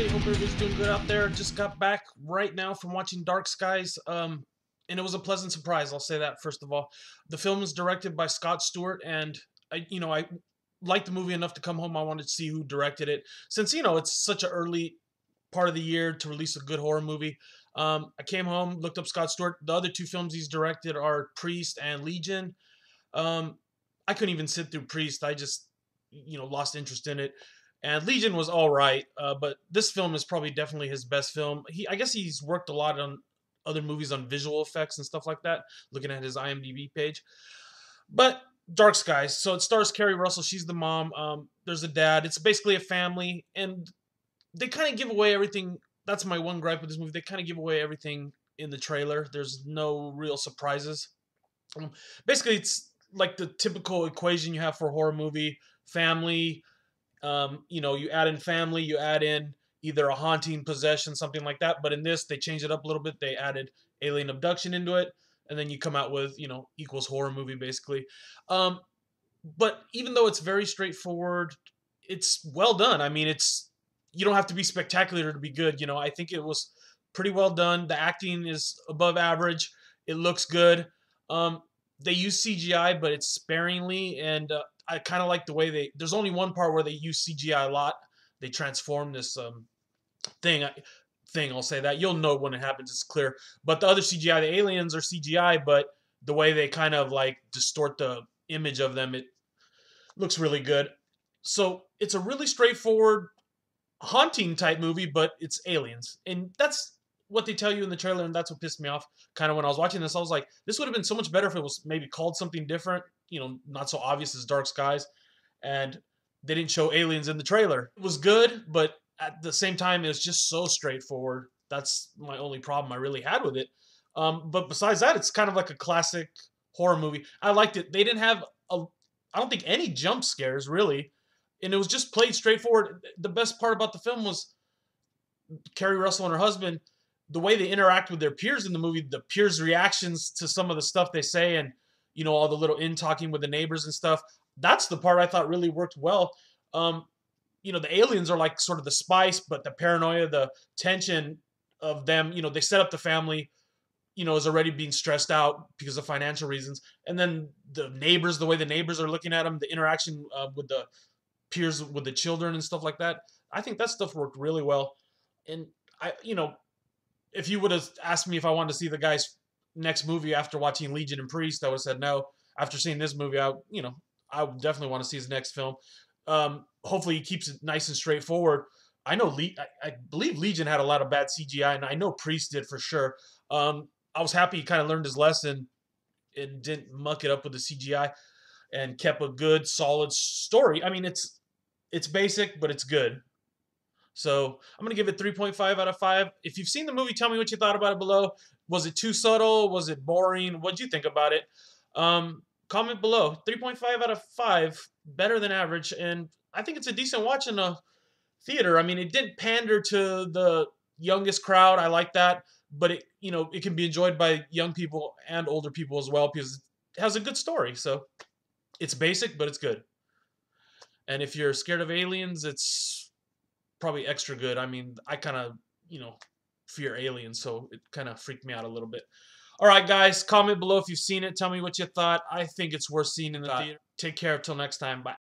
everybody. Hope everybody's doing good out there. Just got back right now from watching Dark Skies, and it was a pleasant surprise. I'll say that first of all. The film is directed by Scott Stewart, and I liked the movie enough to come home. I wanted to see who directed it, since it's such an early part of the year to release a good horror movie. I came home, looked up Scott Stewart. The other two films he's directed are Priest and Legion. Um, I couldn't even sit through Priest. I just lost interest in it. And Legion was all right, but this film is probably definitely his best film. I guess he's worked a lot on other movies on visual effects and stuff like that. Looking at his IMDb page, but Dark Skies. So it stars Carrie Russell. She's the mom. There's a dad. It's basically a family, and they kind of give away everything. That's my one gripe with this movie. They kind of give away everything in the trailer. There's no real surprises. Um, Basically, it's like the typical equation you have for a horror movie: family. You add in family, you add in either a haunting, possession, something like that. But in this, they changed it up a little bit. They added alien abduction into it, and then you come out with equals horror movie basically. Um, but even though it's very straightforward, it's well done. I mean, it's you don't have to be spectacular to be good. I think it was pretty well done. The acting is above average. It looks good. Um, they use CGI, but it's sparingly, and I kind of like the way they. There's only one part where they use CGI a lot. They transform this thing. I'll say that you'll know when it happens. It's clear. But the other CGI, the aliens are CGI, but the way they kind of like distort the image of them, it looks really good. So it's a really straightforward haunting type movie, but it's aliens, and that's what they tell you in the trailer, and that's what pissed me off. Kind of when I was watching this, I was like, this would have been so much better if it was maybe called something different, not so obvious as Dark Skies, and they didn't show aliens in the trailer. It was good, but at the same time, it was just so straightforward. That's my only problem I really had with it. But besides that, it's kind of like a classic horror movie. I liked it. They didn't have I don't think any jump scares really, and it was just played straightforward. The best part about the film was Carrie Russell and her husband, the way they interact with their peers in the movie, the peers' reactions to some of the stuff they say, and all the little in talking with the neighbors and stuff. That's the part I thought really worked well. Um, the aliens are like sort of the spice, but the paranoia, the tension of them, they set up the family, is already being stressed out because of financial reasons, and then the neighbors, the way the neighbors are looking at them, the interaction with the peers, with the children and stuff like that. I think that stuff worked really well, and if you would have asked me if I wanted to see the guy's next movie after watching Legion and Priest, I would have said no. After seeing this movie, I would definitely want to see his next film. Hopefully, he keeps it nice and straightforward. I know I believe Legion had a lot of bad CGI, and I know Priest did for sure. I was happy he kind of learned his lesson and didn't muck it up with the CGI and kept a good, solid story. I mean, it's basic, but it's good. So I'm gonna give it 3.5 out of 5. If you've seen the movie, tell me what you thought about it below. Was it too subtle? Was it boring? What'd you think about it? Comment below. 3.5 out of 5, better than average, and I think it's a decent watch in a theater. I mean, it didn't pander to the youngest crowd. I like that, but it can be enjoyed by young people and older people as well because it has a good story. So it's basic, but it's good. And if you're scared of aliens, it's probably extra good. I mean, I kind of, fear aliens, so it kind of freaked me out a little bit. All right, guys, comment below if you've seen it. Tell me what you thought. I think it's worth seeing in the theater. Take care. Until next time. Bye.